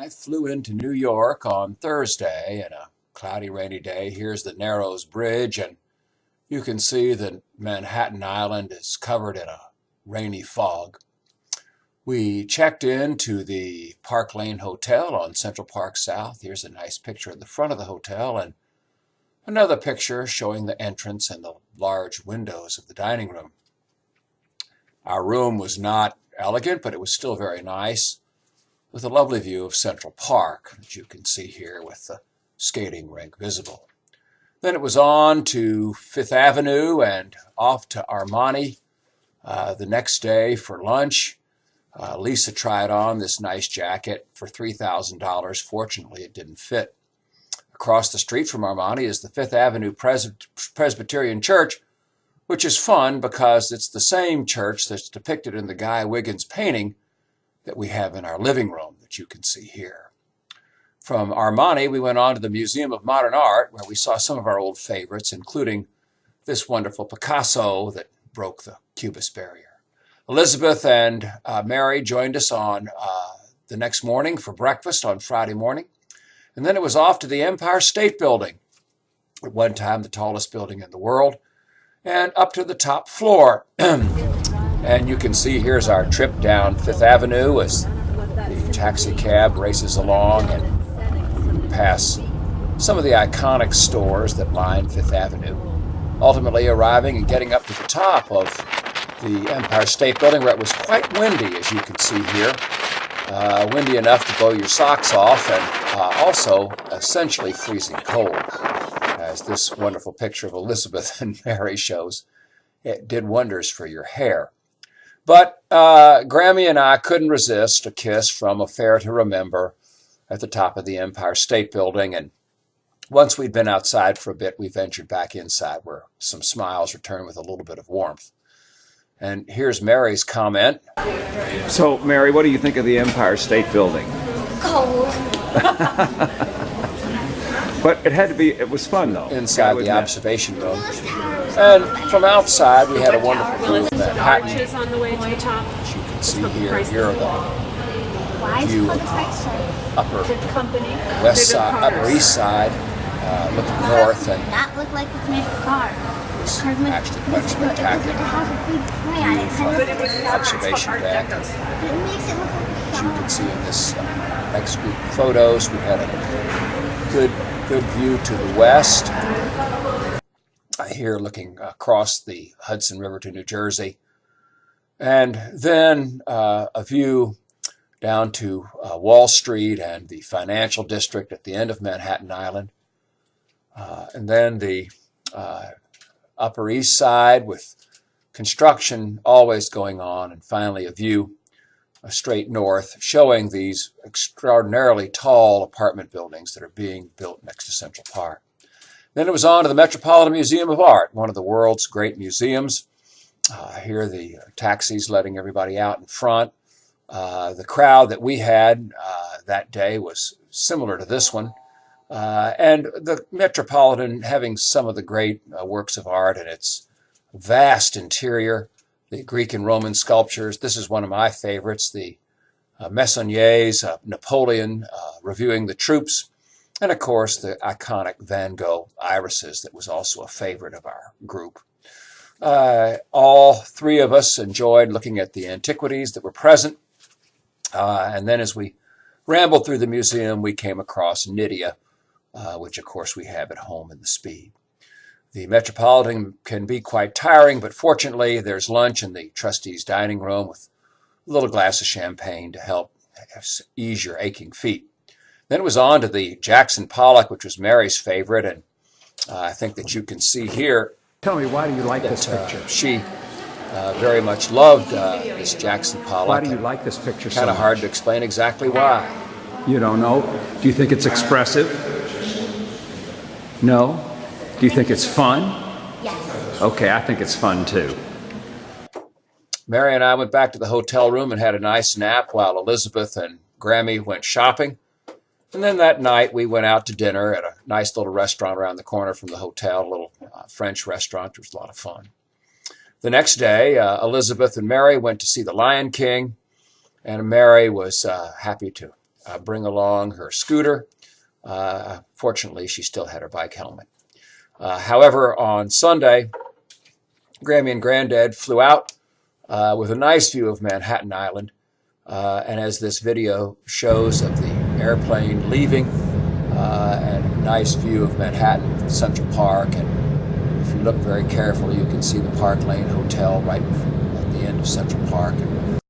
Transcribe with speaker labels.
Speaker 1: I flew into New York on Thursday and a cloudy, rainy day. Here's the Narrows Bridge, and you can see that Manhattan Island is covered in a rainy fog. We checked into the Park Lane Hotel on Central Park South. Here's a nice picture of the front of the hotel and another picture showing the entrance and the large windows of the dining room. Our room was not elegant, but it was still very nice, with a lovely view of Central Park, as you can see here with the skating rink visible. Then it was on to Fifth Avenue and off to Armani the next day for lunch. Lisa tried on this nice jacket for $3,000. Fortunately, it didn't fit. Across the street from Armani is the Fifth Avenue Presbyterian Church, which is fun because it's the same church that's depicted in the Guy Wiggins painting that we have in our living room that you can see here. From Armani, we went on to the Museum of Modern Art, where we saw some of our old favorites, including this wonderful Picasso that broke the Cubist barrier. Elizabeth and Mary joined us on the next morning for breakfast on Friday morning. And then it was off to the Empire State Building, at one time the tallest building in the world, and up to the top floor. And you can see here's our trip down Fifth Avenue as the taxi cab races along and pass some of the iconic stores that line Fifth Avenue, ultimately arriving and getting up to the top of the Empire State Building, where it was quite windy, as you can see here. Windy enough to blow your socks off, and also essentially freezing cold, as this wonderful picture of Elizabeth and Mary shows. It did wonders for your hair. But Grammy and I couldn't resist a kiss from Affair to Remember at the top of the Empire State Building. And once we'd been outside for a bit, we ventured back inside, where some smiles returned with a little bit of warmth. And here's Mary's comment.
Speaker 2: So, Mary, what do you think of the Empire State Building?
Speaker 3: Cold.
Speaker 2: But it was fun, though.
Speaker 1: Inside the observation room. And from outside, we had a wonderful view of Manhattan.
Speaker 4: Arches on the way to the top.
Speaker 1: As you can see here are the view of upper west side, upper east side, looking north, and
Speaker 3: That looked like it's made for cars.
Speaker 1: it's actually quite spectacular. Observation deck.
Speaker 3: It makes it look like a
Speaker 1: As you can see in this next group of photos, we had a good view to the west. Here looking across the Hudson River to New Jersey. And then a view down to Wall Street and the financial district at the end of Manhattan Island. And then the Upper East Side with construction always going on, and finally a view straight north showing these extraordinarily tall apartment buildings that are being built next to Central Park. Then it was on to the Metropolitan Museum of Art, one of the world's great museums. Here the taxis letting everybody out in front. The crowd that we had that day was similar to this one. And the Metropolitan having some of the great works of art in its vast interior, the Greek and Roman sculptures. This is one of my favorites, the Meissonier's Napoleon reviewing the troops, and of course the iconic Van Gogh irises that was also a favorite of our group. All three of us enjoyed looking at the antiquities that were present, and then as we rambled through the museum, we came across Nydia, which of course we have at home in the Speed. The Metropolitan can be quite tiring, but fortunately there's lunch in the trustees' dining room with a little glass of champagne to help ease your aching feet. Then it was on to the Jackson Pollock, which was Mary's favorite, and I think that you can see here.
Speaker 2: Tell me, why do you like
Speaker 1: that,
Speaker 2: this picture?
Speaker 1: She very much loved this Jackson Pollock.
Speaker 2: Why do you like this picture so much?
Speaker 1: Kind of hard to explain exactly why.
Speaker 2: You don't know? Do you think it's expressive? No? Do you think it's fun?
Speaker 3: Yes.
Speaker 2: Okay, I think it's fun too.
Speaker 1: Mary and I went back to the hotel room and had a nice nap while Elizabeth and Grammy went shopping. And then that night we went out to dinner at a nice little restaurant around the corner from the hotel, a little French restaurant. It was a lot of fun. The next day, Elizabeth and Mary went to see The Lion King, and Mary was happy to bring along her scooter. Fortunately, she still had her bike helmet. However, on Sunday, Grammy and Granddad flew out with a nice view of Manhattan Island. And as this video shows of the airplane leaving, and a nice view of Manhattan Central Park. And if you look very carefully, you can see the Park Lane Hotel right at the end of Central Park. And